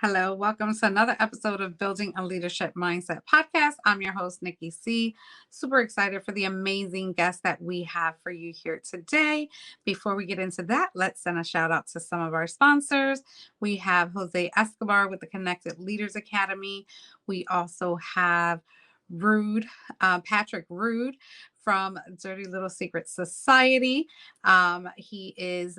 Hello, welcome to another episode of Building a Leadership Mindset podcast. I'm your host, Nikki C. Super excited for the amazing guest that we have for you here today. Before we get into that, let's send a shout out to some of our sponsors. We have Jose Escobar with the Connected Leaders Academy. We also have Patrick Rude from Dirty Little Secret Society. He is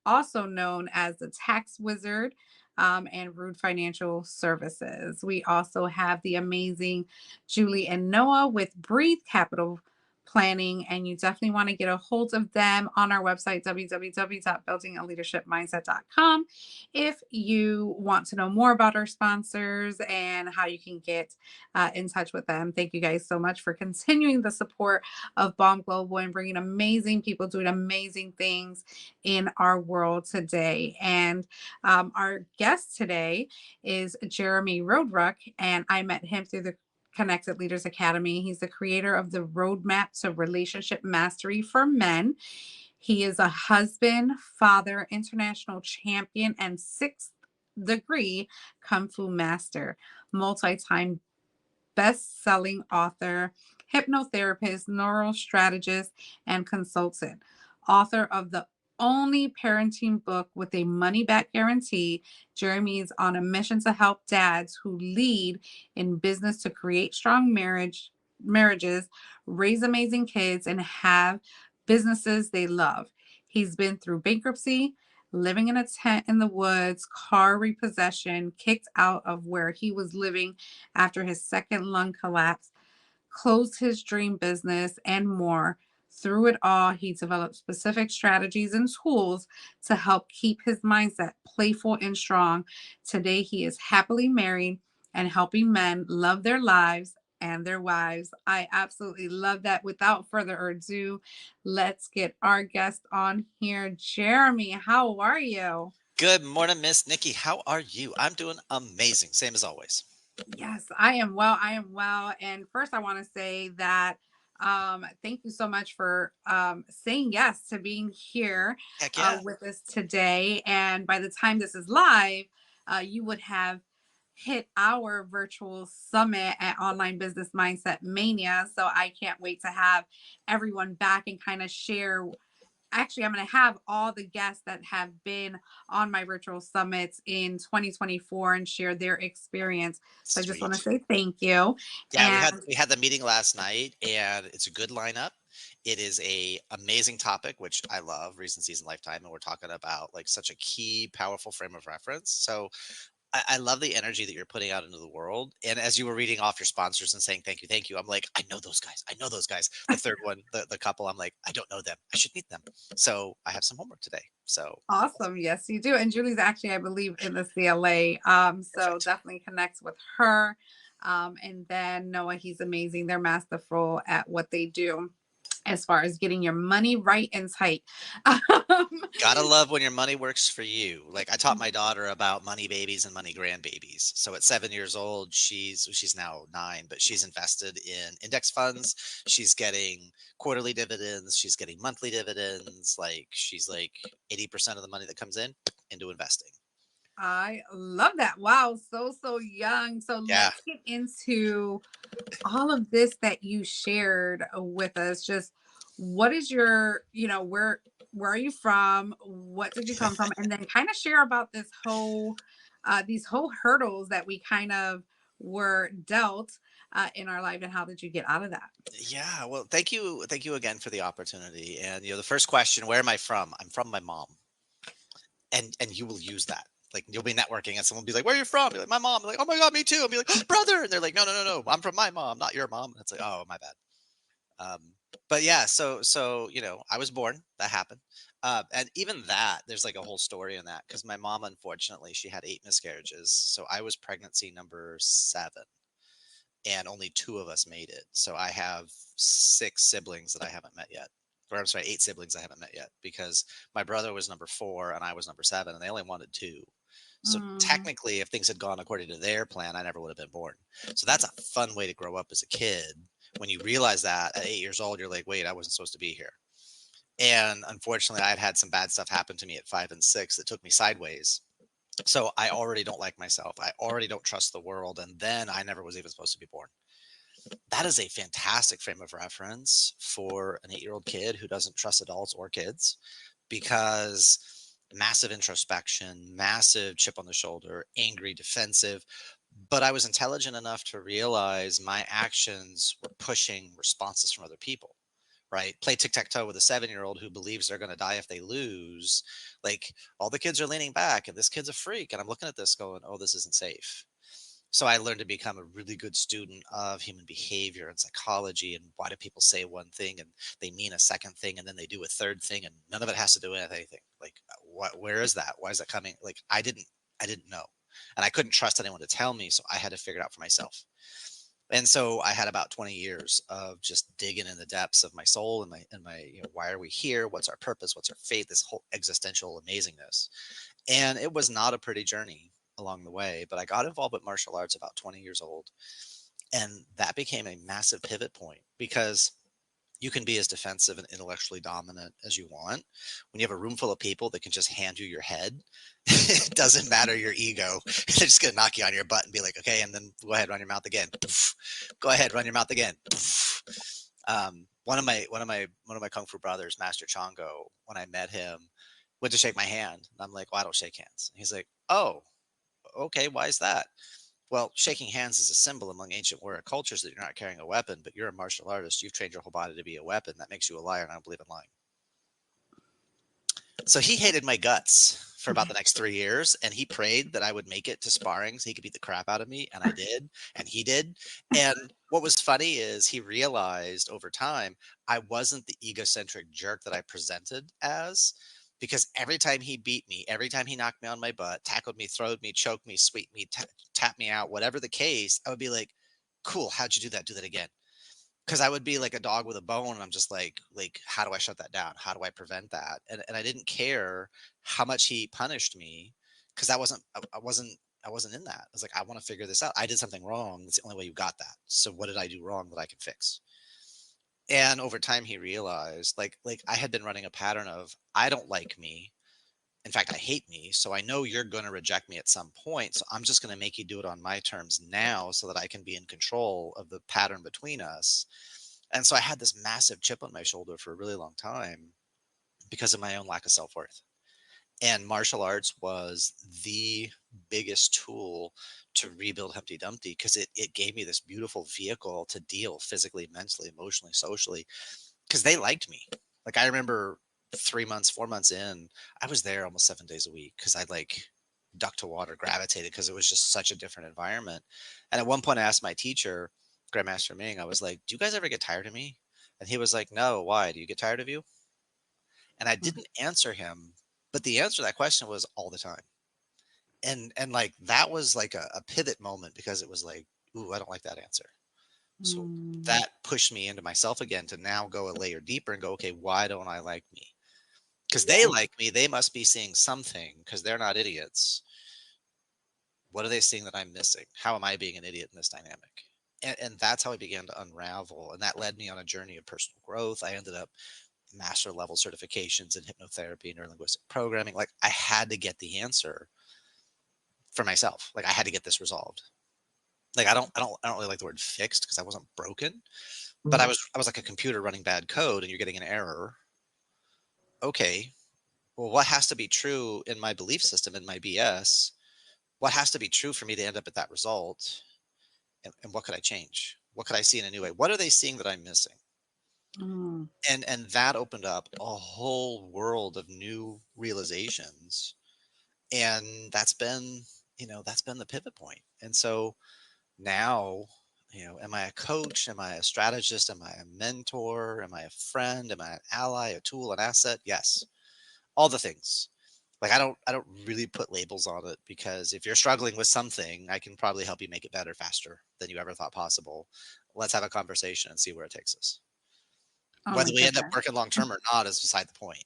also known as the Tax Wizard and Rude Financial Services. We also have the amazing Julie and Noah with Breathe Capital Planning, and you definitely want to get a hold of them on our website, www.buildingaleadershipmindset.com, if you want to know more about our sponsors and how you can get in touch with them. Thank you guys so much for continuing the support of Bomb Global and bringing amazing people doing amazing things in our world today. And our guest today is Jeremy Roadruck, and I met him through the Connected Leaders Academy. He's the creator of the Roadmap to Relationship Mastery for Men. He is a husband, father, international champion, and sixth degree Kung Fu master, multi-time best-selling author, hypnotherapist, neuro-strategist, and consultant, author of the only parenting book with a money-back guarantee. Jeremy is on a mission to help dads who lead in business to create strong marriages, raise amazing kids, and have businesses they love. He's been through bankruptcy, living in a tent in the woods, car repossession, kicked out of where he was living after his second lung collapse, closed his dream business, and more. Through it all, he developed specific strategies and tools to help keep his mindset playful and strong. Today, he is happily married and helping men love their lives and their wives. I absolutely love that. Without further ado, let's get our guest on here. Jeremy, how are you? Good morning, Miss Nikki. How are you? I'm doing amazing. Same as always. Yes, I am well. I am well. And first, I want to say that thank you so much for saying yes to being here Heck yeah. with us today. And by the time this is live, you would have hit our virtual summit at Online Business Mindset Mania. So I can't wait to have everyone back and kind of share. Actually, I'm going to have all the guests that have been on my virtual summits in 2024 and share their experience. So I just want to Sweet. say thank you. Yeah, we had And we had the meeting last night, and it's a good lineup. It is a amazing topic, which I love, Reason, Season, Lifetime, and we're talking about like such a key, powerful frame of reference. So I love the energy that you're putting out into the world. And as you were reading off your sponsors and saying thank you, I'm like, I know those guys. I know those guys. The third one, the couple, I'm like, I don't know them. I should meet them. So I have some homework today. So awesome. Yes, you do. And Julie's actually, I believe, in the CLA. So perfect. definitely connect with her. And then Noah, he's amazing. They're masterful at what they do as far as getting your money right and tight. Gotta love when your money works for you. Like I taught my daughter about money babies and money grandbabies. So at 7 years old, she's now 9, but she's invested in index funds. She's getting quarterly dividends. She's getting monthly dividends. Like she's like 80% of the money that comes in into investing. I love that. Wow, so young. So Yeah. let's get into all of this that you shared with us. Just what is your, where are you from? What did you come from? And then kind of share about this whole these whole hurdles that we kind of were dealt in our life, and how did you get out of that? Yeah. Well, thank you. Thank you again for the opportunity. And the first question, where am I from? I'm from my mom. And you will use that. Like you'll be networking and someone will be like, "Where are you from?" You're like, "My mom." You're like, "Oh my god, me too." I'll be like, "Oh, brother," and they're like, "No, I'm from my mom, not your mom." And it's like, "Oh, my bad." But yeah, so I was born. That happened, and even that, there's like a whole story in that because my mom, unfortunately, she had 8 miscarriages, so I was pregnancy number 7, and only 2 of us made it. So I have 6 siblings that I haven't met yet. Or I'm sorry, 8 siblings I haven't met yet because my brother was number 4 and I was number 7, and they only wanted 2. So Mm, technically, if things had gone according to their plan, I never would have been born. So that's a fun way to grow up as a kid. When you realize that at 8 years old, you're like, wait, I wasn't supposed to be here. And unfortunately, I had some bad stuff happen to me at 5 and 6 that took me sideways. So I already don't like myself. I already don't trust the world. And then I never was even supposed to be born. That is a fantastic frame of reference for an 8-year-old kid who doesn't trust adults or kids, because massive introspection, massive chip on the shoulder, angry, defensive. But I was intelligent enough to realize my actions were pushing responses from other people, right? Play tic tac toe with a 7-year-old who believes they're going to die if they lose. Like, all the kids are leaning back and this kid's a freak. And I'm looking at this going, oh, this isn't safe. So I learned to become a really good student of human behavior and psychology, and why do people say one thing and they mean a second thing and then they do a third thing, and none of it has to do with anything. Like, what, where is that? Why is that coming? Like, I didn't know. And I couldn't trust anyone to tell me, so I had to figure it out for myself. And so I had about 20 years of just digging in the depths of my soul and my, why are we here? What's our purpose? What's our faith? This whole existential amazingness. And it was not a pretty journey along the way, but I got involved with martial arts about 20 years old. And that became a massive pivot point, because you can be as defensive and intellectually dominant as you want. When you have a room full of people that can just hand you your head, it doesn't matter your ego. They're just going to knock you on your butt and be like, okay, and then go ahead, run your mouth again. Go ahead, run your mouth again. One of my kung fu brothers, Master Chongo, when I met him, went to shake my hand. And I'm like, well, I don't shake hands. He's like, oh, okay, why is that? Well, shaking hands is a symbol among ancient warrior cultures that you're not carrying a weapon, but you're a martial artist. You've trained your whole body to be a weapon. That makes you a liar, and I don't believe in lying. So he hated my guts for about the next 3 years, and he prayed that I would make it to sparring so he could beat the crap out of me, and I did, and he did. And what was funny is he realized over time I wasn't the egocentric jerk that I presented as, because every time he beat me, every time he knocked me on my butt, tackled me, throwed me, choked me, sweeped me, tapped me out, whatever the case, I would be like, "Cool, how'd you do that? Do that again." Because I would be like a dog with a bone, and I'm just like, how do I shut that down? How do I prevent that? And I didn't care how much he punished me, because I wasn't in that. I was like, I want to figure this out. I did something wrong. It's the only way you got that. So what did I do wrong that I can fix? And over time, he realized, like I had been running a pattern of, I don't like me. In fact, I hate me. So I know you're going to reject me at some point. So I'm just going to make you do it on my terms now, so that I can be in control of the pattern between us. And so I had this massive chip on my shoulder for a really long time, because of my own lack of self worth. And martial arts was the biggest tool to rebuild Humpty Dumpty, because it gave me this beautiful vehicle to deal physically, mentally, emotionally, socially, because they liked me. Like, I remember 3 months, 4 months in, I was there almost 7 days a week, because I like duck to water, gravitated, because it was just such a different environment. And at one point, I asked my teacher, Grandmaster Ming, I was like, "Do you guys ever get tired of me?" And he was like, "No, why? Do you get tired of you?" And I didn't answer him, but the answer to that question was all the time. And like, that was like a pivot moment, because it was like, ooh, I don't like that answer. So Mm, that pushed me into myself again, to now go a layer deeper and go, okay, why don't I like me? Because they yeah. like me, they must be seeing something, because they're not idiots. What are they seeing that I'm missing? How am I being an idiot in this dynamic? And that's how I began to unravel. And that led me on a journey of personal growth. I ended up master level certifications in hypnotherapy and neurolinguistic programming. Like, I had to get the answer for myself. Like, I had to get this resolved. Like, I don't really like the word fixed, because I wasn't broken, but I was like a computer running bad code and you're getting an error. Okay, well, what has to be true in my belief system, in my BS? What has to be true for me to end up at that result? And what could I change? What could I see in a new way? What are they seeing that I'm missing? Mm, And that opened up a whole world of new realizations. And that's been the pivot point. And so now, am I a coach? Am I a strategist? Am I a mentor? Am I a friend? Am I an ally, a tool, an asset? Yes, all the things. Like, I don't really put labels on it, because if you're struggling with something, I can probably help you make it better faster than you ever thought possible. Let's have a conversation and see where it takes us. oh Whether my we end up goodness. working long term or not is beside the point,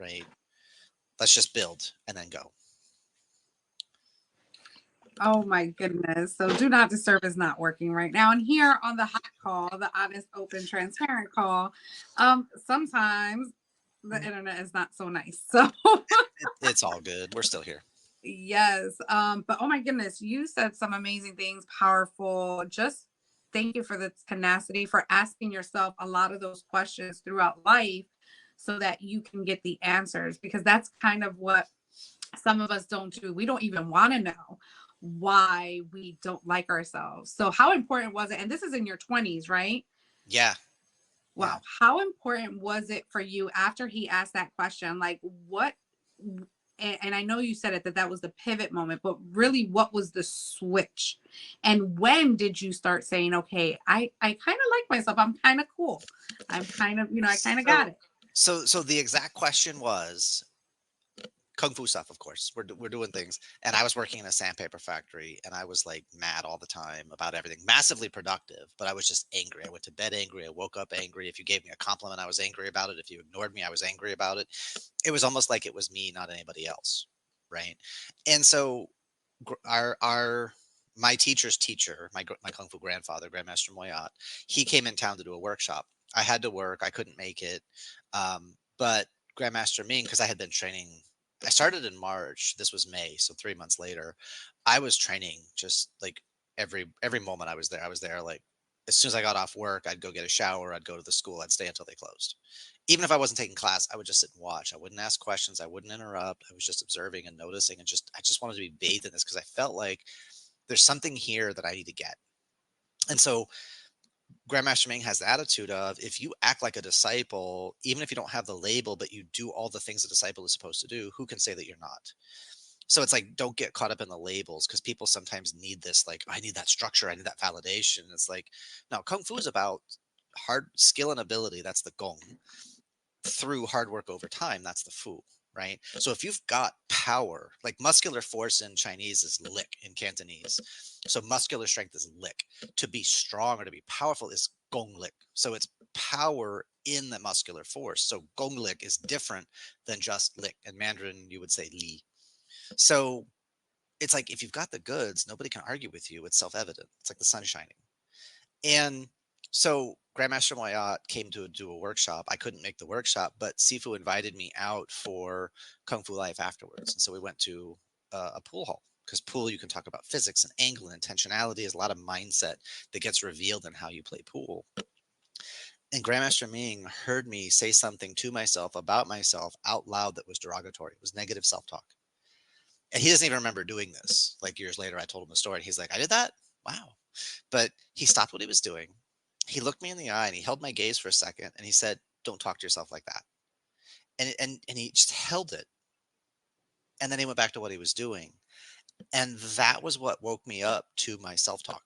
right? Let's just build and then go. Oh my goodness. So do not disturb is not working right now. And here on the hot call, the honest, open, transparent call, sometimes the internet is not so nice. So It's all good. We're still here. Yes. But oh my goodness, you said some amazing things, powerful. Just thank you for the tenacity, for asking yourself a lot of those questions throughout life so that you can get the answers, because that's kind of what some of us don't do. We don't even want to know why we don't like ourselves. So how important was it? And this is in your 20s, right? Yeah. Yeah. Wow. How important was it for you after he asked that question? Like, what, and I know you said it that that was the pivot moment, but really, what was the switch? And when did you start saying, okay, I kind of like myself. I'm kind of cool. I'm kind of, I kind of got So it. so the exact question was kung fu stuff, of course. We're doing things, and I was working in a sandpaper factory, and I was like mad all the time about everything. Massively productive, but I was just angry. I went to bed angry. I woke up angry. If you gave me a compliment, I was angry about it. If you ignored me, I was angry about it. It was almost like it was me, not anybody else, right? And so our my teacher's teacher, my kung fu grandfather, Grandmaster Moyat, he came in town to do a workshop. I had to work. I couldn't make it, but Grandmaster Ming, because I had been training. I started in March. This was May, so 3 months later, I was training just like every moment I was there. I was there like as soon as I got off work, I'd go get a shower. I'd go to the school. I'd stay until they closed. Even if I wasn't taking class, I would just sit and watch. I wouldn't ask questions. I wouldn't interrupt. I was just observing and noticing, and I just wanted to be bathed in this because I felt like there's something here that I need to get. And so Grandmaster Ming has the attitude of if you act like a disciple, even if you don't have the label, but you do all the things a disciple is supposed to do, who can say that you're not? So it's like, don't get caught up in the labels because people sometimes need this, like, I need that structure, I need that validation. It's like, no, Kung Fu is about hard skill and ability. That's the gong through hard work over time. That's the fu, right? So if you've got power, like muscular force in Chinese is lick in Cantonese. So muscular strength is lick. To be strong or to be powerful is gong lick. So it's power in the muscular force. So gong lick is different than just lick. In Mandarin, you would say li. So it's like if you've got the goods, nobody can argue with you. It's self-evident. It's like the sun shining. And so Grandmaster Moyat came to do a workshop. I couldn't make the workshop, but Sifu invited me out for Kung Fu Life afterwards. And so we went to a pool hall because pool, you can talk about physics and angle and intentionality. There's a lot of mindset that gets revealed in how you play pool. And Grandmaster Ming heard me say something to myself about myself out loud that was derogatory. It was negative self talk. And he doesn't even remember doing this. Like years later, I told him the story. And he's like, I did that? Wow. But he stopped what he was doing. He looked me in the eye and he held my gaze for a second and he said, don't talk to yourself like that. And he just held it. And then he went back to what he was doing. And that was what woke me up to my self talk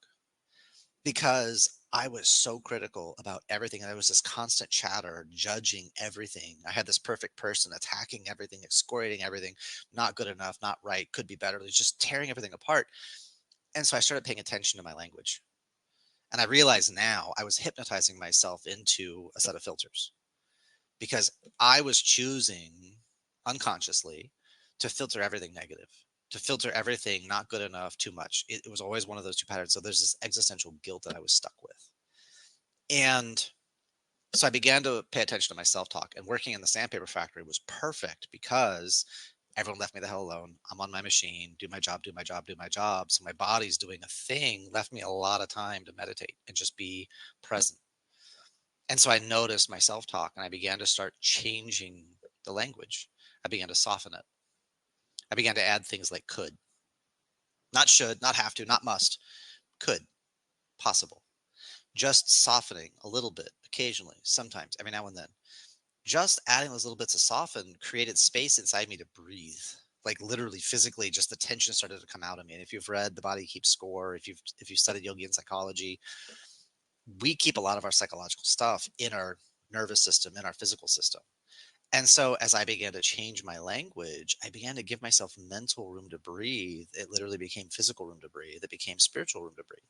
because I was so critical about everything. And there was this constant chatter, judging everything. I had this perfect person attacking everything, excoriating everything, not good enough, not right, could be better. It was just tearing everything apart. And so I started paying attention to my language. And I realize now I was hypnotizing myself into a set of filters because I was choosing unconsciously to filter everything negative, to filter everything not good enough, too much. It was always one of those two patterns. So there's this existential guilt that I was stuck with. And so I began to pay attention to my self talk, and working in the sandpaper factory was perfect because everyone left me the hell alone. I'm on my machine, do my job, do my job, do my job. So my body's doing a thing, left me a lot of time to meditate and just be present. And so I noticed my self talk and I began to start changing the language. I began to soften it. I began to add things like could, not should, not have to, not must, could, possible. Just softening a little bit occasionally, sometimes, every now and then. Just adding those little bits of soften created space inside me to breathe. Like literally, physically, just the tension started to come out of me. And if you've read The Body Keeps Score, if you've studied Jungian psychology, we keep a lot of our psychological stuff in our nervous system, in our physical system. And so as I began to change my language, I began to give myself mental room to breathe. It literally became physical room to breathe. It became spiritual room to breathe.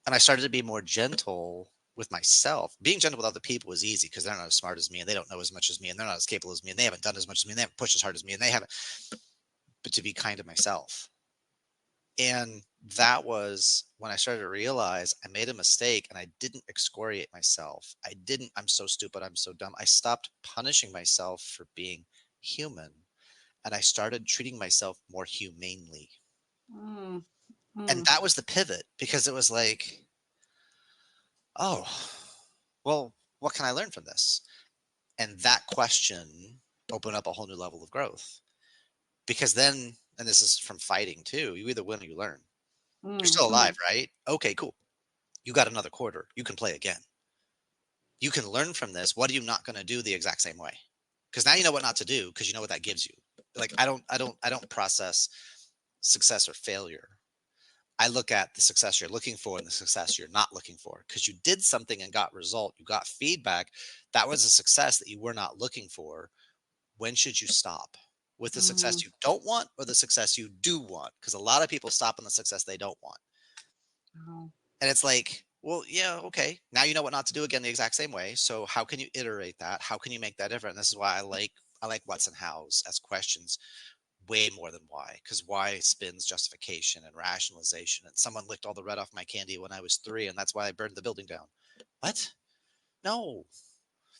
And I started to be more gentle with myself. Being gentle with other people was easy because they're not as smart as me and they don't know as much as me and they're not as capable as me and they haven't done as much as me and they haven't pushed as hard as me and they haven't. But to be kind to myself. And that was when I started to realize I made a mistake and I didn't excoriate myself. I'm so stupid. I'm so dumb. I stopped punishing myself for being human. and I started treating myself more humanely. Mm, And mm, that was the pivot, because it was like, oh, well, what can I learn from this? And that question opened up a whole new level of growth, because then, and this is from fighting too, you either win or you learn. You're mm, still alive, mm. right? Okay, cool. You got another quarter. You can play again. You can learn from this. What are you not going to do the exact same way? Because now you know what not to do, because you know what that gives you. Like, I don't process success or failure. I look at the success you're looking for and the success you're not looking for, because you did something and got result. You got feedback. That was a success that you were not looking for. When should you stop with the success Mhm. you don't want or the success you do want? Because a lot of people stop on the success they don't want. Oh, And it's like, well, yeah, okay. Now you know what not to do again the exact same way. So how can you iterate that? How can you make that different? And this is why I like what's and how's as questions way more than why. Because why spins justification and rationalization. And someone licked all the red off my candy when I was 3, and that's why I burned the building down. What? No.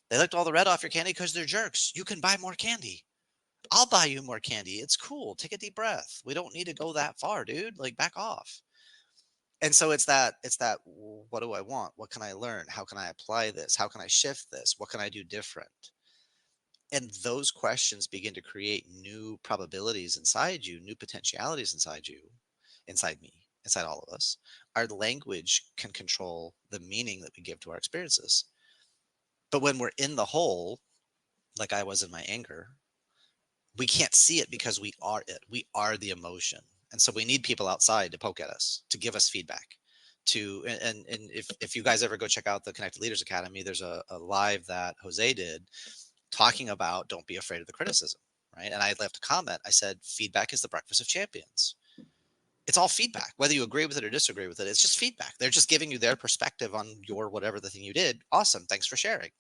They licked all the red off your candy because they're jerks. You can buy more candy. I'll buy you more candy. It's cool. Take a deep breath. We don't need to go that far, dude. Like, back off. And so it's that what do I want? What can I learn? How can I apply this? How can I shift this? What can I do different? And those questions begin to create new probabilities inside you, new potentialities inside you, inside me, inside all of us. Our language can control the meaning that we give to our experiences. But when we're in the hole, like I was in my anger, we can't see it because we are it. We are the emotion. And so we need people outside to poke at us, to give us feedback. And if you guys ever go check out the Connected Leaders Academy, there's a live that Jose did talking about don't be afraid of the criticism. Right. And I left a comment. I said, feedback is the breakfast of champions. It's all feedback, whether you agree with it or disagree with it. It's just feedback. They're just giving you their perspective on your whatever the thing you did. Awesome. Thanks for sharing.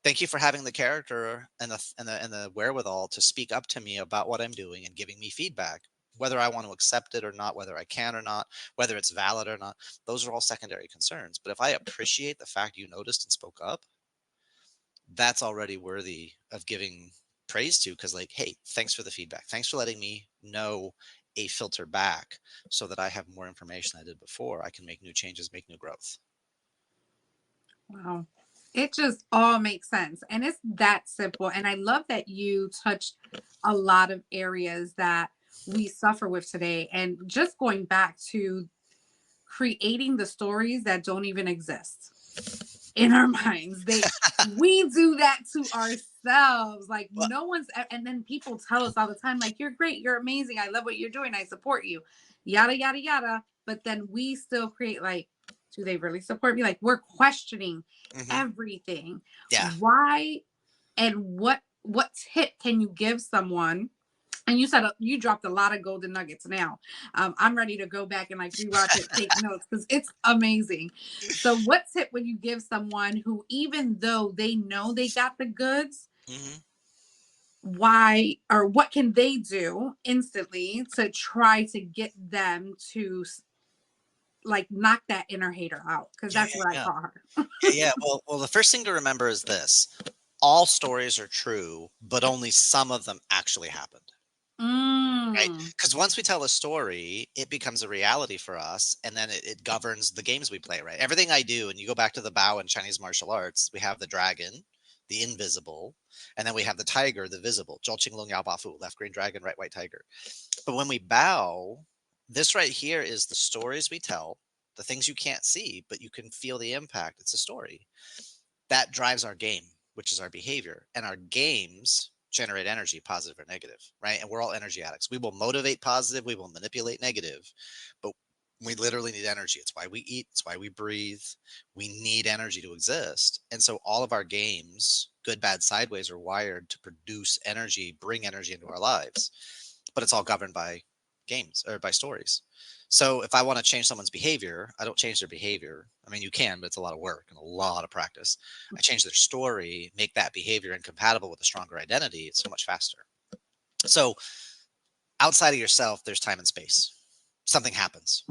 Thank you for having the character and the wherewithal to speak up to me about what I'm doing and giving me feedback, whether I want to accept it or not, whether I can or not, whether it's valid or not. Those are all secondary concerns. But if I appreciate the fact you noticed and spoke up, that's already worthy of giving praise to, because, like, hey, thanks for the feedback. Thanks for letting me know a filter back so that I have more information than I did before. I can make new changes, make new growth. wow. It just all makes sense. And it's that simple. And I love that you touched a lot of areas that we suffer with today. And just going back to creating the stories that don't even exist in our minds. We do that to ourselves. Like Well, no one's and then people tell us all the time, like, you're great, you're amazing, I love what you're doing, I support you, yada yada yada. But then we still create like, do they really support me? Like we're questioning mhm, everything. yeah. Why and what tip can you give someone? And you said you dropped a lot of golden nuggets now. I'm ready to go back and like rewatch it, take notes because it's amazing. So, what tip would you give someone who, even though they know they got the goods, Mhm. why or what can they do instantly to try to get them to like knock that inner hater out? Because Yeah, that's yeah, what I yeah. call her. Yeah, yeah. Well, the first thing to remember is this: all stories are true, but only some of them actually happened. Right? Mm, Because once we tell a story, it becomes a reality for us, and then it governs the games we play. Right? Everything I do, and you go back to the Bao in Chinese martial arts, we have the dragon, the invisible, and then we have the tiger, the visible. Zhou Qing Long Yao Ba Fu, left green dragon, right white tiger. But when we bow, this right here is the stories we tell, the things you can't see, but you can feel the impact. It's a story that drives our game, which is our behavior. And our games generate energy, positive or negative, right? And we're all energy addicts. We will motivate positive, we will manipulate negative, but we literally need energy. It's why we eat, it's why we breathe. We need energy to exist. And so all of our games, good, bad, sideways, are wired to produce energy, bring energy into our lives. But it's all governed by games or by stories. So if I want to change someone's behavior, I don't change their behavior. I mean, you can, but it's a lot of work and a lot of practice. I change their story, make that behavior incompatible with a stronger identity. It's so much faster. So outside of yourself, there's time and space. Something happens,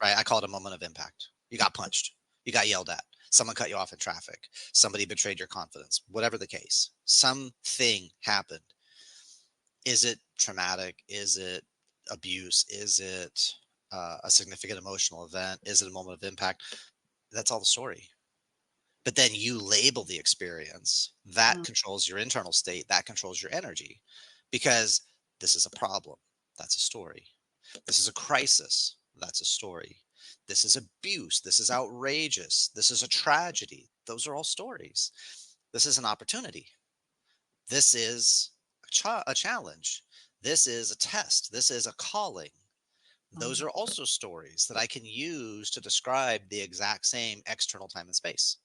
right? I call it a moment of impact. You got punched, you got yelled at, someone cut you off in traffic, somebody betrayed your confidence, whatever the case, something happened. Is it traumatic? Is it abuse? Is it a significant emotional event? Is it a moment of impact? That's all the story. But then you label the experience. That Mm, controls your internal state. That controls your energy because this is a problem. That's a story. This is a crisis. That's a story. This is abuse. This is outrageous. This is a tragedy. Those are all stories. This is an opportunity. This is a challenge. This is a test. This is a calling. Those mm, are also stories that I can use to describe the exact same external time and space.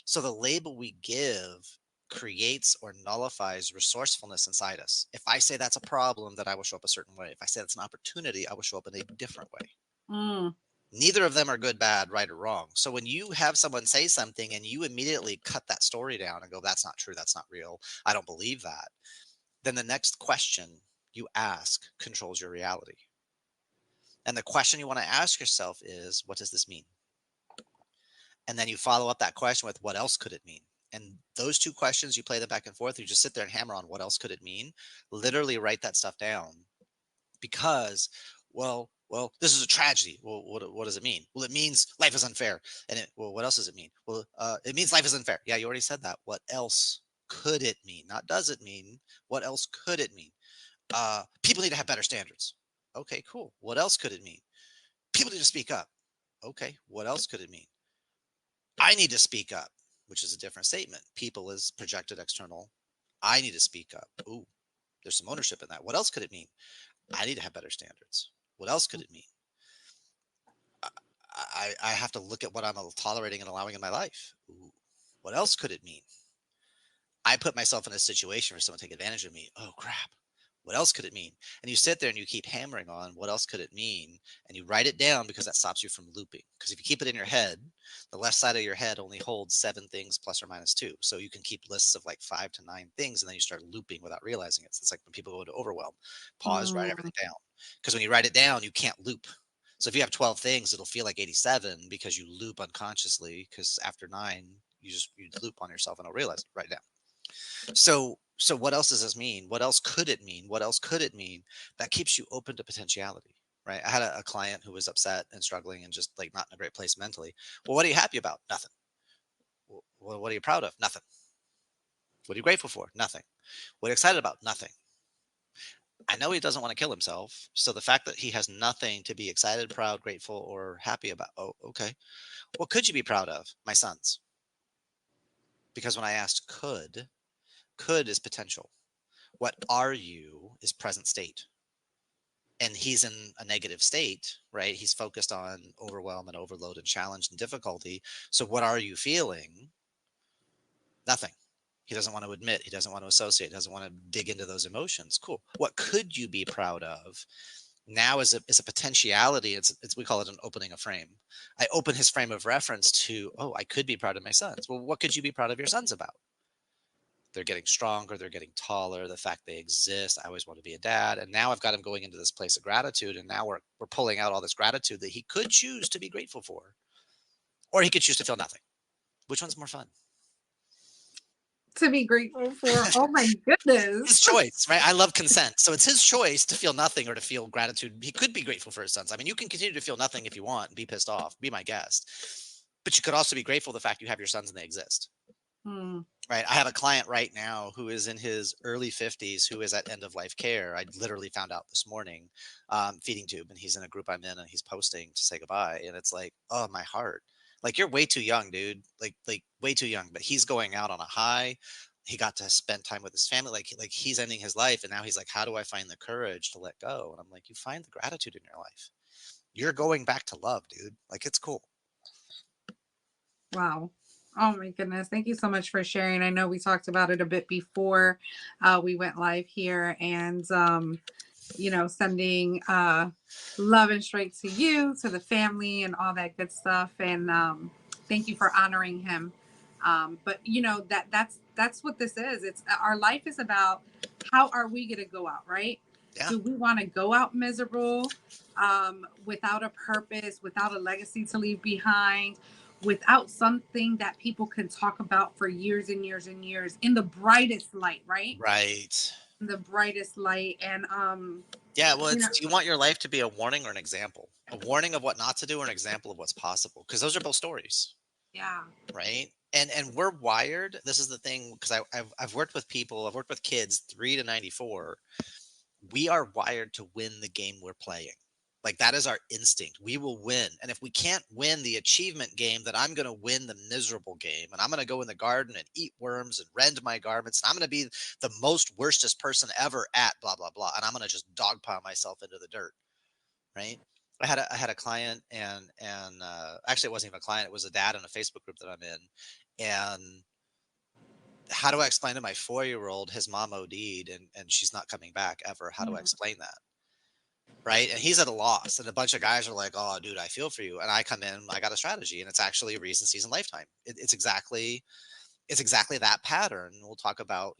So the label we give creates or nullifies resourcefulness inside us. If I say that's a problem, that I will show up a certain way. If I say that's an opportunity, I will show up in a different way. mm, Neither of them are good, bad, right, or wrong. So when you have someone say something and you immediately cut that story down and go, that's not true, that's not real, I don't believe that, then the next question you ask controls your reality. And the question you want to ask yourself is, what does this mean? And then you follow up that question with, what else could it mean? And those two questions, you play them back and forth. You just sit there and hammer on what else could it mean? Literally write that stuff down because, well, this is a tragedy. Well, what does it mean? Well, it means life is unfair. Well, what else does it mean? Well, it means life is unfair. Yeah, you already said that. What else could it mean? Not does it mean? What else could it mean? People need to have better standards. Okay, cool. What else could it mean? People need to speak up. Okay, what else could it mean? I need to speak up, which is a different statement. People is projected external. I need to speak up. Ooh, there's some ownership in that. What else could it mean? I need to have better standards. What else could it mean? I have to look at what I'm tolerating and allowing in my life. Ooh, what else could it mean? I put myself in a situation where someone take advantage of me. Oh crap. What else could it mean? And you sit there and you keep hammering on what else could it mean? And you write it down because that stops you from looping. Because if you keep it in your head, the left side of your head only holds 7 things plus or minus two. So you can keep lists of like 5 to 9 things and then you start looping without realizing it. So it's like when people go into overwhelm, pause, write mm, everything down. Because when you write it down, you can't loop. So if you have 12 things, it'll feel like 87 because you loop unconsciously. Because after nine, you loop on yourself and don't realize it. Write it down. So what else does this mean? What else could it mean? What else could it mean? That keeps you open to potentiality, right? I had a client who was upset and struggling and just like not in a great place mentally. Well, what are you happy about? Nothing. Well, what are you proud of? Nothing. What are you grateful for? Nothing. What are you excited about? Nothing. I know he doesn't want to kill himself. So the fact that he has nothing to be excited, proud, grateful, or happy about. Oh, okay. What could you be proud of? My sons. Because when I asked could is potential. What are you is present state. And he's in a negative state, right? He's focused on overwhelm and overload and challenge and difficulty. So what are you feeling? Nothing. He doesn't want to admit, he doesn't want to associate, doesn't want to dig into those emotions. Cool. What could you be proud of? Now is a potentiality. It's we call it an opening a frame. I open his frame of reference to, oh, I could be proud of my sons. Well, what could you be proud of your sons about? They're getting stronger, they're getting taller, the fact they exist. I always want to be a dad. And now I've got him going into this place of gratitude. And now we're pulling out all this gratitude that he could choose to be grateful for, or he could choose to feel nothing. Which one's more fun? to be grateful for. Oh my goodness. His choice, right? I love consent. So it's his choice to feel nothing or to feel gratitude. He could be grateful for his sons. I mean, you can continue to feel nothing if you want and be pissed off, be my guest. But you could also be grateful for the fact you have your sons and they exist. Mm, Right. I have a client right now who is in his early 50s who is at end of life care. I literally found out this morning, feeding tube, and he's in a group I'm in and he's posting to say goodbye. And it's like, oh, my heart. Like, you're way too young, dude. Like way too young. But he's going out on a high. He got to spend time with his family. Like he's ending his life. And now he's like, how do I find the courage to let go? And I'm like, you find the gratitude in your life. You're going back to love, dude. Like, it's cool. wow. Oh my goodness. Thank you so much for sharing. I know we talked about it a bit before we went live here, and sending love and straight to you, to the family, and all that good stuff. And thank you for honoring him. But that's what this is. It's our life is about how are we going to go out, right? Yeah. Do we want to go out miserable, without a purpose, without a legacy to leave behind, without something that people can talk about for years and years and years in the brightest light, right? Right. the brightest light. And Yeah, well, you know, it's, do you want your life to be a warning or an example? A warning of what not to do or an example of what's possible? Because those are both stories, yeah. right? And we're wired. This is the thing, because I've worked with people, I've worked with kids 3 to 94. We are wired to win the game we're playing. Like, that is our instinct. We will win. And if we can't win the achievement game, then I'm going to win the miserable game. And I'm going to go in the garden and eat worms and rend my garments. And I'm going to be the most worstest person ever at blah, blah, blah. And I'm going to just dogpile myself into the dirt. Right. I had a client, and actually it wasn't even a client. It was a dad in a Facebook group that I'm in. And how do I explain to my 4-year-old his mom OD'd and she's not coming back ever? How do I Mm. explain that? Right. And he's at a loss. And a bunch of guys are like, oh, dude, I feel for you. And I come in, I got a strategy, and it's actually a reason, season, lifetime. It's exactly that pattern. We'll talk about,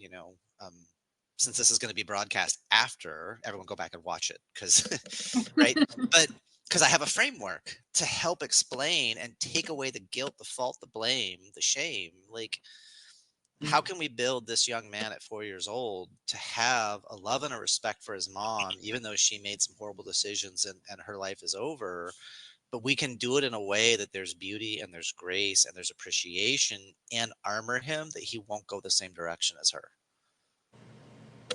since this is going to be broadcast after, everyone go back and watch it because, right. But because I have a framework to help explain and take away the guilt, the fault, the blame, the shame. Like, how can we build this young man at 4 years old to have a love and a respect for his mom, even though she made some horrible decisions and her life is over? But we can do it in a way that there's beauty and there's grace and there's appreciation, and armor him that he won't go the same direction as her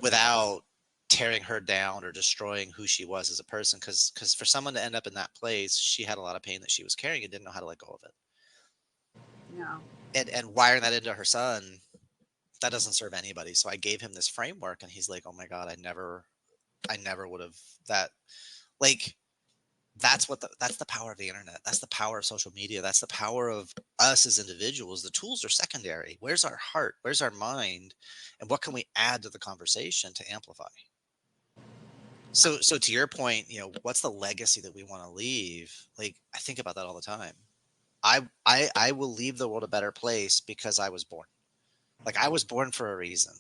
without tearing her down or destroying who she was as a person. Because for someone to end up in that place, she had a lot of pain that she was carrying and didn't know how to let go of it. Yeah. And wiring that into her son, that doesn't serve anybody. So I gave him this framework, and he's like, "Oh my god, I never would have that." Like, that's the power of the internet. That's the power of social media. That's the power of us as individuals. The tools are secondary. Where's our heart? Where's our mind? And what can we add to the conversation to amplify? So to your point, what's the legacy that we want to leave? Like, I think about that all the time. I will leave the world a better place because I was born. Like, I was born for a reason.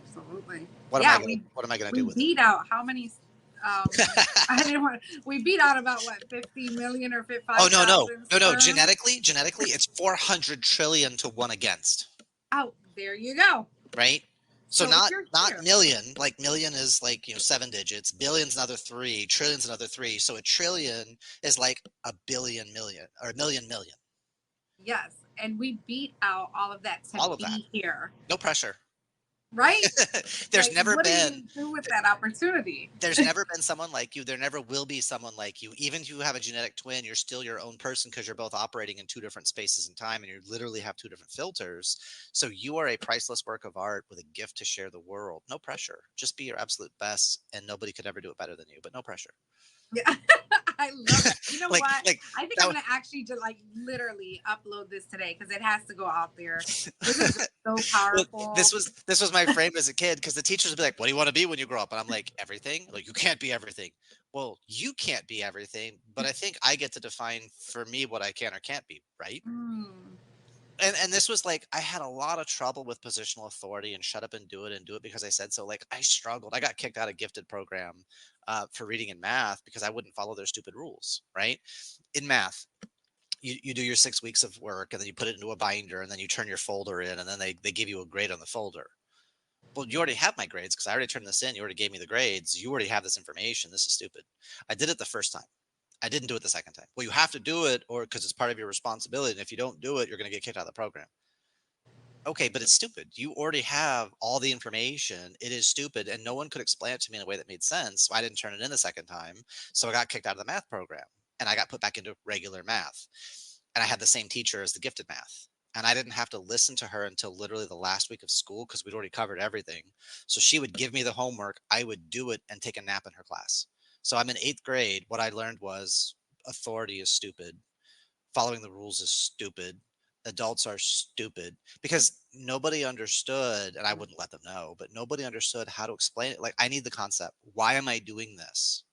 Absolutely. What am I Yeah, gonna what am I gonna we do with it? beat out how many I didn't want we beat out about what 50 million or Oh, no, no. 5,000 No, no, sperm. genetically, it's 400 trillion to 1 against, Oh, there you go. right? So So if not you're not here, million, like million is like, 7 digits, billion's another 3, trillion's another 3. So a trillion is like a billion million or a million million. yes, and we beat out all of that to All of that. be here, No pressure. right? There's Like, never what are you been going to do with that opportunity? there's never been someone like you. There never will be someone like you. Even if you have a genetic twin, you're still your own person because you're both operating in two different spaces and time, and you literally have two different filters. So you are a priceless work of art with a gift to share the world. No pressure. Just be your absolute best, and nobody could ever do it better than you, but no pressure. Yeah, I love that. You know like what? like I think I'm that gonna actually just like literally upload this today because it has to go out there. This is just so Well, this powerful. was this was my frame as a kid, because the teachers would be like, "What do you want to be when you grow up?" And I'm like, "Everything." Like, you can't be everything. Well, you can't be everything, but I think I get to define for me what I can or can't be, right? Mm, And this was like, I had a lot of trouble with positional authority and shut up and do it because I said so. Like, I struggled. I got kicked out of gifted program for reading and math because I wouldn't follow their stupid rules, right? In math, you do your 6 weeks of work, and then you put it into a binder, and then you turn your folder in, and then they give you a grade on the folder. Well, you already have my grades because I already turned this in. You already gave me the grades. You already have this information. This is stupid. I did it the first time. I didn't do it the second time. Well, you have to do it, or because it's part of your responsibility. And if you don't do it, you're going to get kicked out of the program. Okay, but it's stupid. You already have all the information. It is stupid. And no one could explain it to me in a way that made sense. So I didn't turn it in the second time. So I got kicked out of the math program, and I got put back into regular math. And I had the same teacher as the gifted math. And I didn't have to listen to her until literally the last week of school because we'd already covered everything. So she would give me the homework, I would do it, and take a nap in her class. So I'm in 8th grade. What I learned was authority is stupid. Following the rules is stupid. Adults are stupid because nobody understood, and I wouldn't let them know, but nobody understood how to explain it. Like, I need the concept. Why am I doing this?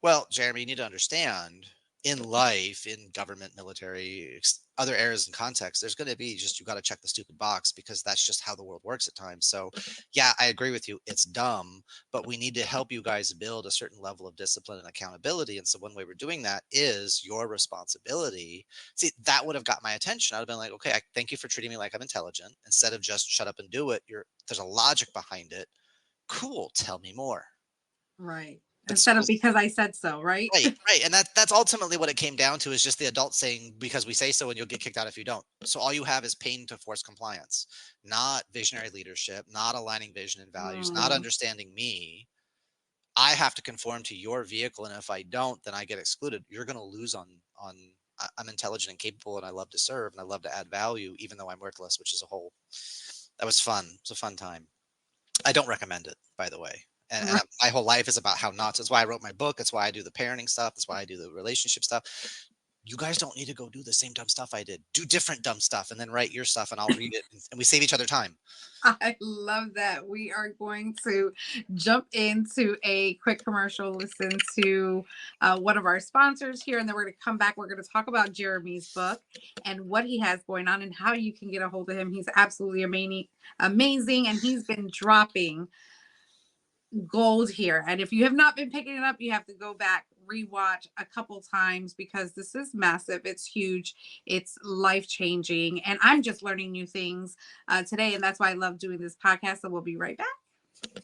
Well, Jeremy, you need to understand, in life, in government, military, other areas and contexts, there's going to be just, you got to check the stupid box because that's just how the world works at times. So yeah, I agree with you. It's dumb, but we need to help you guys build a certain level of discipline and accountability. And so one way we're doing that is your responsibility. See, that would have got my attention. I'd have been like, okay, I thank you for treating me like I'm intelligent instead of just shut up and do it. There's a logic behind it. Cool. Tell me more. Right. But Instead of schools, because I said so, right? right, right. And that's ultimately what it came down to, is just the adult saying, because we say so and you'll get kicked out if you don't. So all you have is pain to force compliance, not visionary leadership, not aligning vision and values, not Mm, understanding me. I have to conform to your vehicle. And if I don't, then I get excluded. You're going to lose I'm intelligent and capable and I love to serve and I love to add value, even though I'm worthless, which is a whole, that was fun. It was a fun time. I don't recommend it, by the way. And right. my whole life is about how not to. That's why I wrote my book. That's why I do the parenting stuff. That's why I do the relationship stuff. You guys don't need to go do the same dumb stuff I did. Do different dumb stuff and then write your stuff and I'll read it. And we save each other time. I love that. We are going to jump into a quick commercial, listen to one of our sponsors here, and then we're going to come back. We're going to talk about Jeremy's book and what he has going on and how you can get a hold of him. He's absolutely amazing, and he's been dropping gold here. And if you have not been picking it up, you have to go back, rewatch a couple times because this is massive. It's huge. It's life changing. And I'm just learning new things today. And that's why I love doing this podcast. So we'll be right back.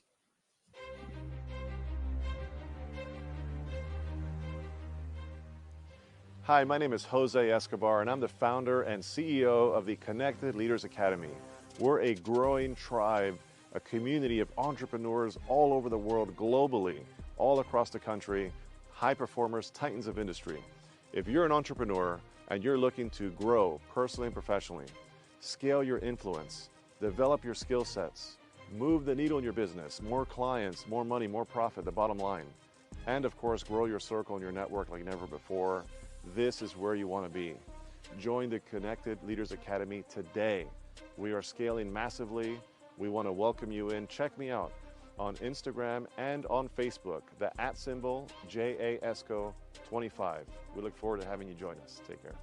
Hi, my name is Jose Escobar, and I'm the founder and CEO of the Connected Leaders Academy. We're a growing tribe, a community of entrepreneurs all over the world, globally, all across the country, high performers, titans of industry. If you're an entrepreneur and you're looking to grow personally and professionally, scale your influence, develop your skill sets, move the needle in your business, more clients, more money, more profit, the bottom line, and of course, grow your circle and your network like never before, this is where you want to be. Join the Connected Leaders Academy today. We are scaling massively. We want to welcome you in. Check me out on Instagram and on Facebook, the @ JAESCO25. We look forward to having you join us. Take care.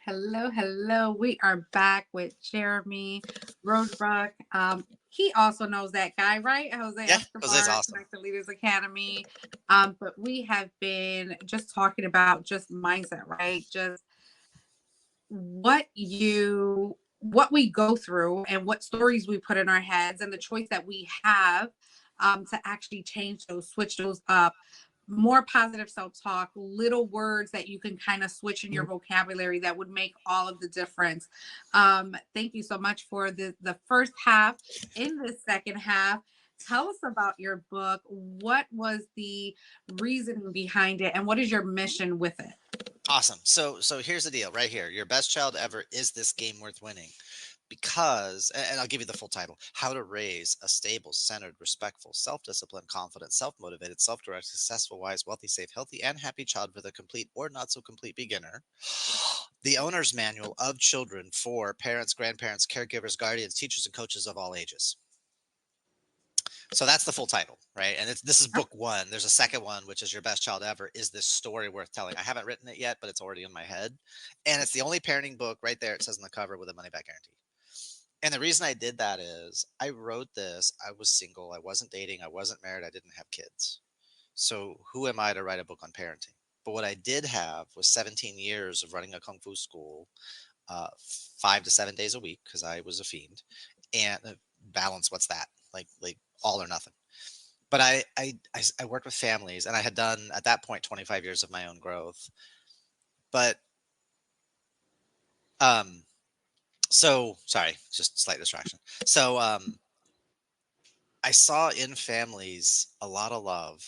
Hello, hello. We are back with Jeremy Roadruck. He also knows that guy, right? Jose Yeah, Jose's Escobar, awesome. Connected Leaders Academy. But we have been just talking about just mindset, right? Just what we go through and what stories we put in our heads and the choice that we have to actually change those, switch those up, more positive self-talk, little words that you can kind of switch in your vocabulary that would make all of the difference. Thank you so much for the first half. In the second half, tell us about your book. What was the reasoning behind it and what is your mission with it? Awesome. So here's the deal right here. Your best child ever is this game worth winning. Because, and I'll give you the full title: How to Raise a Stable, Centered, Respectful, Self-Disciplined, Confident, Self-Motivated, Self-Directed, Successful, Wise, Wealthy, Safe, Healthy, and Happy Child for the complete or not so complete beginner. The owner's manual of children for parents, grandparents, caregivers, guardians, teachers, and coaches of all ages. So that's the full title, right? And this is book one. There's a second one, which is Your Best Child Ever. Is this story worth telling? I haven't written it yet, but it's already in my head. And it's the only parenting book right there. It says on the cover with a money back guarantee. And the reason I did that is I wrote this. I was single. I wasn't dating. I wasn't married. I didn't have kids. So who am I to write a book on parenting? But what I did have was 17 years of running a kung fu school, 5 to 7 days a week because I was a fiend, and balance. What's that? Like all or nothing. But I worked with families, and I had done at that point 25 years of my own growth. But um, so sorry, just slight distraction. So I saw in families a lot of love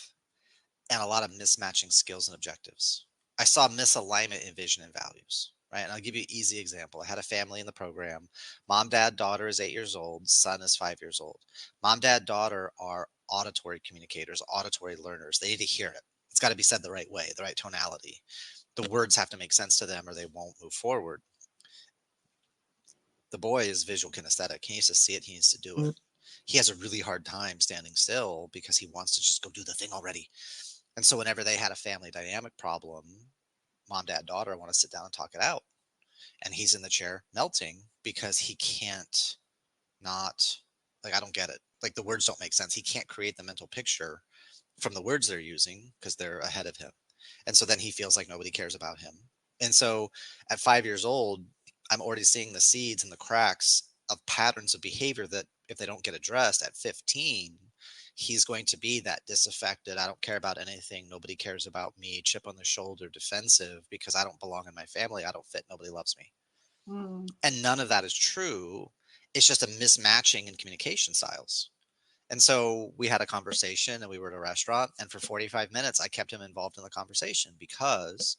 and a lot of mismatching skills and objectives. I saw misalignment in vision and values, right? And I'll give you an easy example. I had a family in the program. Mom, dad, daughter is 8 years old. Son is 5 years old. Mom, dad, daughter are auditory communicators, auditory learners. They need to hear it. It's got to be said the right way, the right tonality. The words have to make sense to them or they won't move forward. The boy is visual kinesthetic. He needs to see it. He needs to do it. He has a really hard time standing still because he wants to just go do the thing already. And so whenever they had a family dynamic problem, mom, dad, daughter want to sit down and talk it out. And he's in the chair melting because he can't not, like, I don't get it. Like, the words don't make sense. He can't create the mental picture from the words they're using because they're ahead of him. And so then he feels like nobody cares about him. And so at 5 years old, I'm already seeing the seeds and the cracks of patterns of behavior that if they don't get addressed at 15, he's going to be that disaffected. I don't care about anything. Nobody cares about me. Chip on the shoulder, defensive because I don't belong in my family. I don't fit. Nobody loves me. Mm. And none of that is true. It's just a mismatching in communication styles. And so we had a conversation and we were at a restaurant. And for 45 minutes, I kept him involved in the conversation because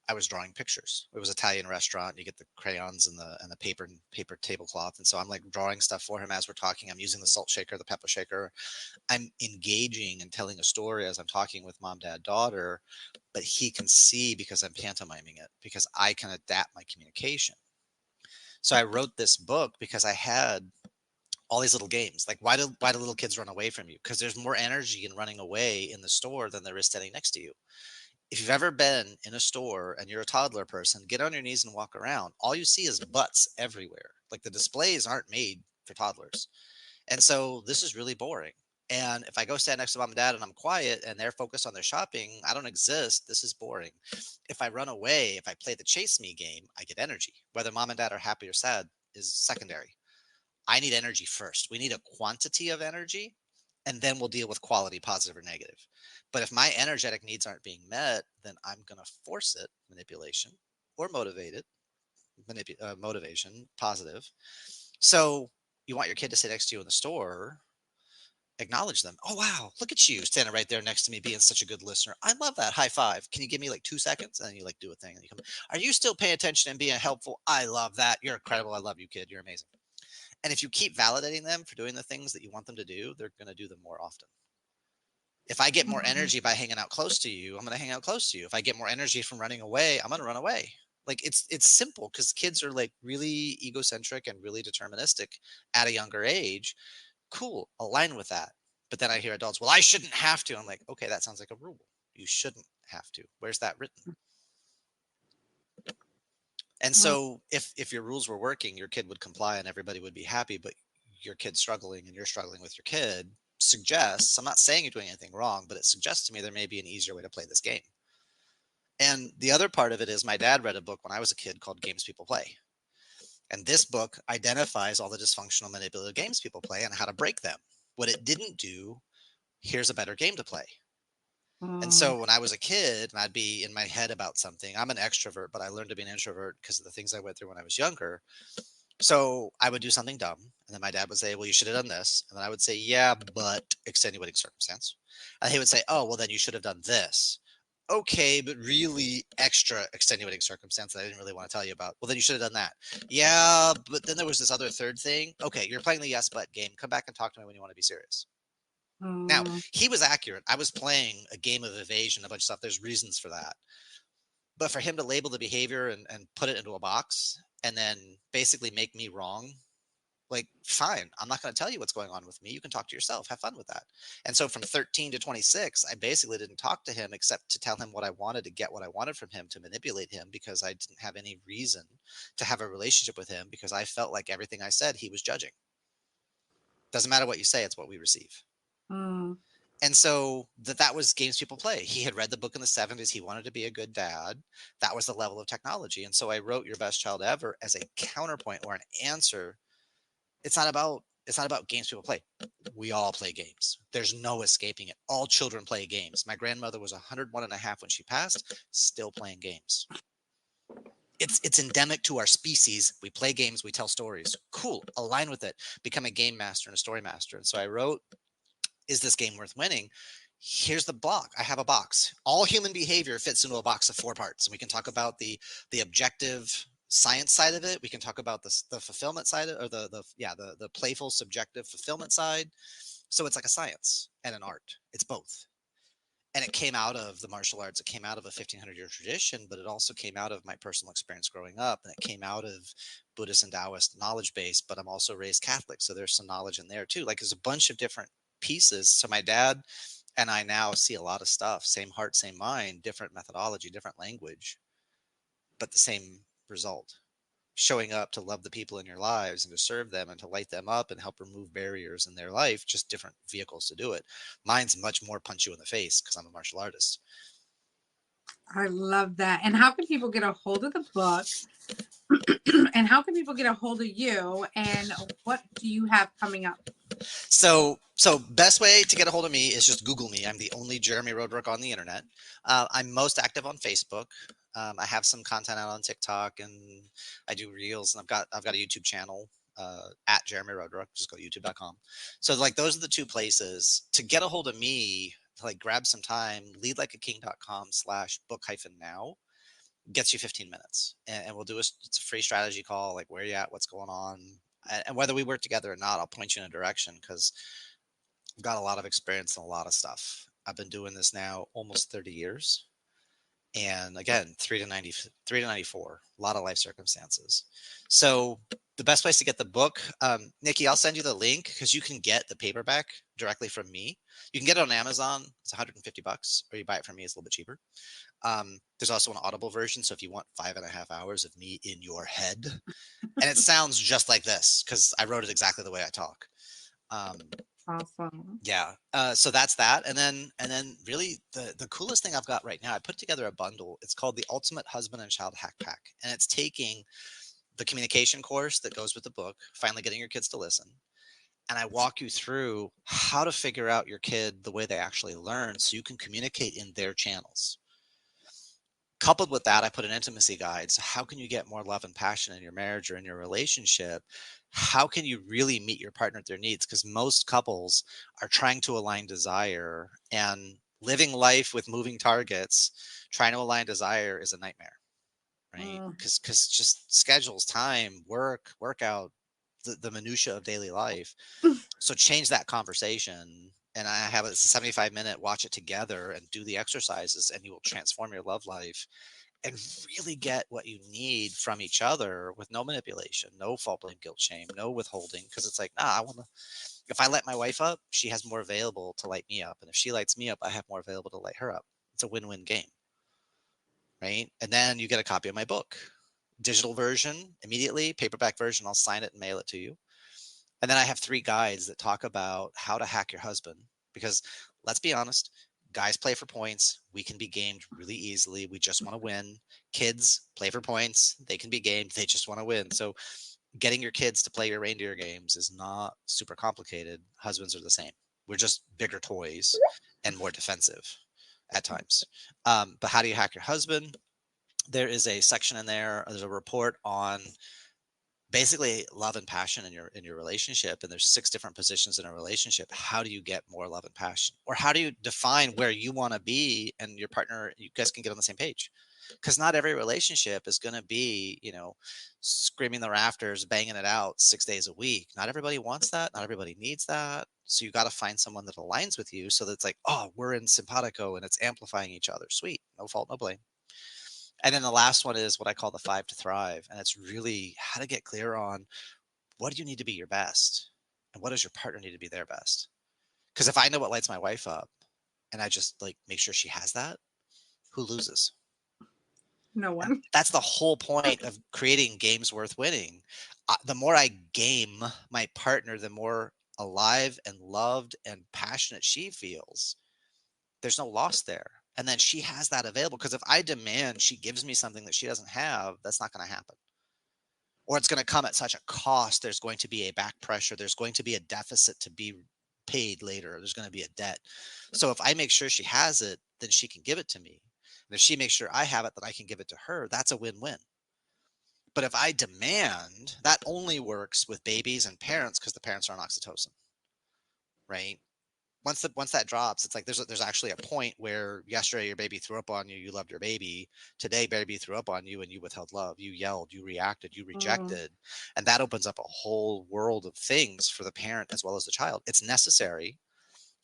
I was drawing pictures. It was an Italian restaurant. You get the crayons and the paper tablecloth. And so I'm like drawing stuff for him as we're talking. I'm using the salt shaker, the pepper shaker. I'm engaging and telling a story as I'm talking with mom, dad, daughter, but he can see because I'm pantomiming it, because I can adapt my communication. So I wrote this book because I had all these little games. Like, why do little kids run away from you? Because there's more energy in running away in the store than there is standing next to you. If you've ever been in a store and you're a toddler person, get on your knees and walk around. All you see is butts everywhere. Like, the displays aren't made for toddlers. And so this is really boring. And if I go stand next to mom and dad and I'm quiet and they're focused on their shopping, I don't exist. This is boring. If I run away, if I play the chase me game, I get energy. Whether mom and dad are happy or sad is secondary. I need energy first. We need a quantity of energy, and then we'll deal with quality, positive or negative. But if my energetic needs aren't being met, then I'm going to force it, manipulation, or motivate it, motivation, positive. So you want your kid to sit next to you in the store, acknowledge them. Oh, wow, look at you standing right there next to me being such a good listener. I love that. High five. Can you give me like 2 seconds? And then you like do a thing and you come, are you still paying attention and being helpful? I love that. You're incredible. I love you, kid. You're amazing. And if you keep validating them for doing the things that you want them to do, they're going to do them more often. If I get more Mm. energy by hanging out close to you, I'm going to hang out close to you. If I get more energy from running away, I'm going to run away. Like, it's simple because kids are like really egocentric and really deterministic at a younger age. Cool, align with that. But then I hear adults, well, I shouldn't have to. I'm like, okay, that sounds like a rule. You shouldn't have to. Where's that written? And Mm. so if your rules were working, your kid would comply and everybody would be happy, but your kid's struggling and you're struggling with your kid suggests, I'm not saying you're doing anything wrong, but it suggests to me there may be an easier way to play this game. And the other part of it is my dad read a book when I was a kid called Games People Play. And this book identifies all the dysfunctional manipulative games people play and how to break them. What it didn't do, here's a better game to play. And Mm. so when I was a kid and I'd be in my head about something, I'm an extrovert, but I learned to be an introvert because of the things I went through when I was younger. So I would do something dumb, and then my dad would say, "Well, you should have done this," and then I would say, "Yeah, but extenuating circumstance," and he would say, "Oh, well, then you should have done this." Okay, but really extra extenuating circumstance that I didn't really want to tell you about. Well, then you should have done that. Yeah, but then there was this other third thing. Okay, you're playing the yes but game. Come back and talk to me when you want to be serious. Now, Mm. he was accurate. I was playing a game of evasion, a bunch of stuff. There's reasons for that. But for him to label the behavior and put it into a box and then basically make me wrong, like, fine, I'm not going to tell you what's going on with me. You can talk to yourself. Have fun with that. And so from 13 to 26, I basically didn't talk to him except to tell him what I wanted, to get what I wanted from him, to manipulate him, because I didn't have any reason to have a relationship with him, because I felt like everything I said, he was judging. Doesn't matter what you say, it's what we receive. Mm. And so that was games people play. He had read the book in the 70s. He wanted to be a good dad. That was the level of technology. And so I wrote Your Best Child Ever as a counterpoint or an answer. It's not about games people play. We all play games. There's no escaping it. All children play games. My grandmother was 101 and a half when she passed, still playing games. It's endemic to our species. We play games, we tell stories. Cool. Align with it. Become a game master and a story master. And so I wrote, is this game worth winning? Here's the block. I have a box. All human behavior fits into a box of 4 parts. And we can talk about the objective science side of it. We can talk about the fulfillment side of, or the playful subjective fulfillment side. So it's like a science and an art. It's both. And it came out of the martial arts. It came out of a 1500-year tradition, but it also came out of my personal experience growing up. And it came out of Buddhist and Taoist knowledge base, but I'm also raised Catholic. So there's some knowledge in there too. Like, there's a bunch of different pieces. So my dad And I now see a lot of stuff, same heart, same mind, different methodology, different language, but the same result. Showing up to love the people in your lives and to serve them and to light them up and help remove barriers in their life, just different vehicles to do it. Mine's much more punch you in the face because I'm a martial artist. I love that. And how can people get a hold of the book? And how can people get a hold of you? And what do you have coming up? So best way to get a hold of me is just Google me. I'm the only Jeremy Roadruck on the internet. I'm most active on Facebook. I have some content out on TikTok, and I do reels, and I've got a YouTube channel at Jeremy Roadruck. Just go to youtube.com. So like those are the two places to get a hold of me. To like grab some time, leadlikeaking.com/book-now gets you 15 minutes, and we'll do it's a free strategy call. Like where you at, what's going on, and whether we work together or not, I'll point you in a direction because I've got a lot of experience in a lot of stuff. I've been doing this now almost 30 years. And again, 3 to 94, a lot of life circumstances. So the best place to get the book, Nikki, I'll send you the link because you can get the paperback directly from me. You can get it on Amazon. It's $150, or you buy it from me. It's a little bit cheaper. There's also an Audible version. So if you want 5.5 hours of me in your head, and it sounds just like this because I wrote it exactly the way I talk. Um, Awesome. yeah. So that's that. And then really the coolest thing I've got right now, I put together a bundle. It's called the Ultimate Husband and Child Hack Pack. And it's taking the communication course that goes with the book, finally getting your kids to listen. And I walk you through how to figure out your kid the way they actually learn so you can communicate in their channels. Coupled with that, I put an intimacy guide. So how can you get more love and passion in your marriage or in your relationship? How can you really meet your partner at their needs? Because most couples are trying to align desire, and living life with moving targets. Trying to align desire is a nightmare, right? Mm. Because just schedules, time, workout, the minutia of daily life. So change that conversation. And I have it's a 75-minute watch it together and do the exercises, and you will transform your love life and really get what you need from each other with no manipulation, no fault, blame, guilt, shame, no withholding. Because it's like, I want to, if I light my wife up, she has more available to light me up. And if she lights me up, I have more available to light her up. It's a win win game. Right. And then you get a copy of my book, digital version immediately, paperback version. I'll sign it and mail it to you. And then I have 3 guides that talk about how to hack your husband. Because let's be honest, guys play for points. We can be gamed really easily. We just want to win. Kids play for points. They can be gamed. They just want to win. So getting your kids to play your reindeer games is not super complicated. Husbands are the same. We're just bigger toys and more defensive at times. But how do you hack your husband? There is a section in there. There's a report on basically love and passion in your relationship, and there's 6 different positions in a relationship. How do you get more love and passion, or how do you define where you want to be and your partner, you guys can get on the same page? Because not every relationship is going to be, screaming the rafters, banging it out 6 days a week. Not everybody wants that, not everybody needs that. So you got to find someone that aligns with you, so that it's like, oh, we're in simpatico and it's amplifying each other. Sweet, no fault, no blame. And then the last one is what I call the 5 to thrive. And it's really how to get clear on what do you need to be your best, and what does your partner need to be their best? Because if I know what lights my wife up and I just like make sure she has that, who loses? No And one. that's the whole point of creating games worth winning. The more I game my partner, the more alive and loved and passionate she feels. There's no loss there. And then she has that available, because if I demand she gives me something that she doesn't have, that's not going to happen. Or it's going to come at such a cost. There's going to be a back pressure. There's going to be a deficit to be paid later. There's going to be a debt. So if I make sure she has it, then she can give it to me. And if she makes sure I have it, then I can give it to her. That's a win-win. But if I demand, that only works with babies and parents, because the parents are on oxytocin, right? Once that drops, it's like there's actually a point where yesterday your baby threw up on you, you loved your baby. Today, baby threw up on you and you withheld love. You yelled, you reacted, you Mm. rejected. And that opens up a whole world of things for the parent as well as the child. It's necessary,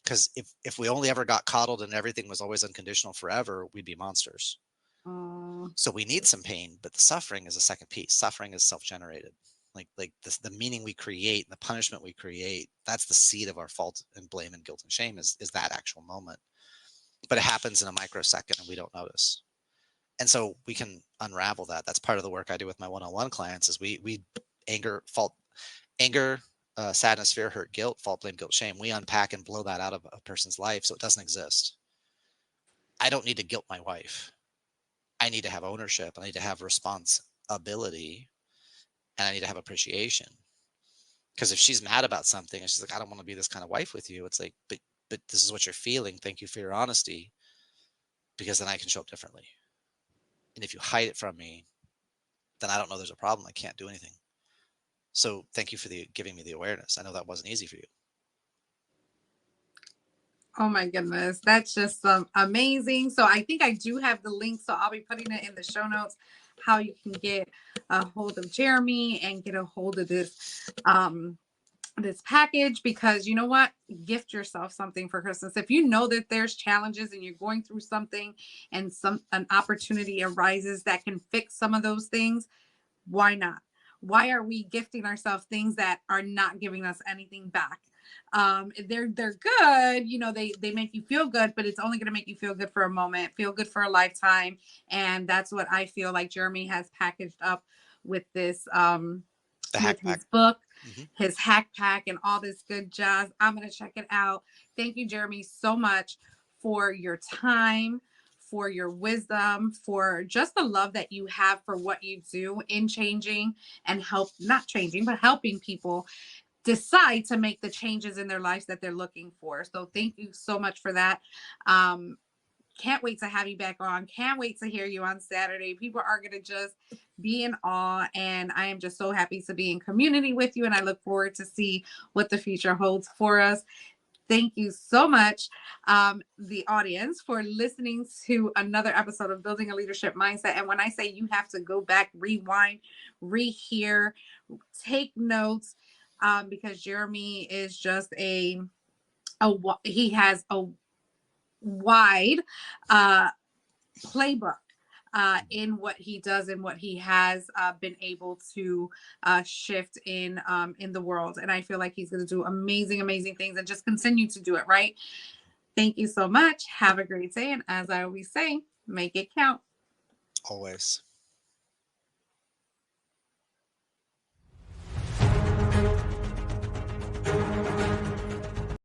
because if we only ever got coddled and everything was always unconditional forever, we'd be monsters. Mm. So we need some pain, but the suffering is a second piece. Suffering is self-generated. Like this, the meaning we create and the punishment we create, that's the seed of our fault and blame and guilt and shame is that actual moment. But it happens in a microsecond and we don't notice. And so we can unravel that. That's part of the work I do with my one-on-one clients is we anger, fault, anger, sadness, fear, hurt, guilt, fault, blame, guilt, shame. We unpack and blow that out of a person's life so it doesn't exist. I don't need to guilt my wife. I need to have ownership. I need to have responsibility, and I need to have appreciation. Because if she's mad about something and she's like, I don't want to be this kind of wife with you, it's like, but this is what you're feeling. Thank you for your honesty, because then I can show up differently. And if you hide it from me, then I don't know there's a problem. I can't do anything. So thank you for giving me the awareness. I know that wasn't easy for you. Oh my goodness, that's just amazing. So I think I do have the link, so I'll be putting it in the show notes how you can get a hold of Jeremy and get a hold of this package, because you know what, gift yourself something for Christmas. If you know that there's challenges and you're going through something and an opportunity arises that can fix some of those things, why not? Why are we gifting ourselves things that are not giving us anything back? They're good, you know, they make you feel good, but it's only going to make you feel good for a moment, feel good for a lifetime. And that's what I feel like Jeremy has packaged up with this The with hack pack. his book, Mm-hmm. his hack pack, and all this good jazz. I'm going to check it out. Thank you, Jeremy, so much for your time, for your wisdom, for just the love that you have for what you do in changing and not changing, but helping people decide to make the changes in their lives that they're looking for. So thank you so much for that. Um, can't wait to have you back on. Can't wait to hear you on Saturday. People are going to just be in awe. And I am just so happy to be in community with you. And I look forward to see what the future holds for us. Thank you so much, the audience, for listening to another episode of Building a Leadership Mindset. And when I say you have to go back, rewind, rehear, take notes, because Jeremy is just he has a wide playbook in what he does and what he has been able to shift in the world. And I feel like he's going to do amazing, amazing things and just continue to do it, right? Thank you so much. Have a great day. And as I always say, make it count. Always.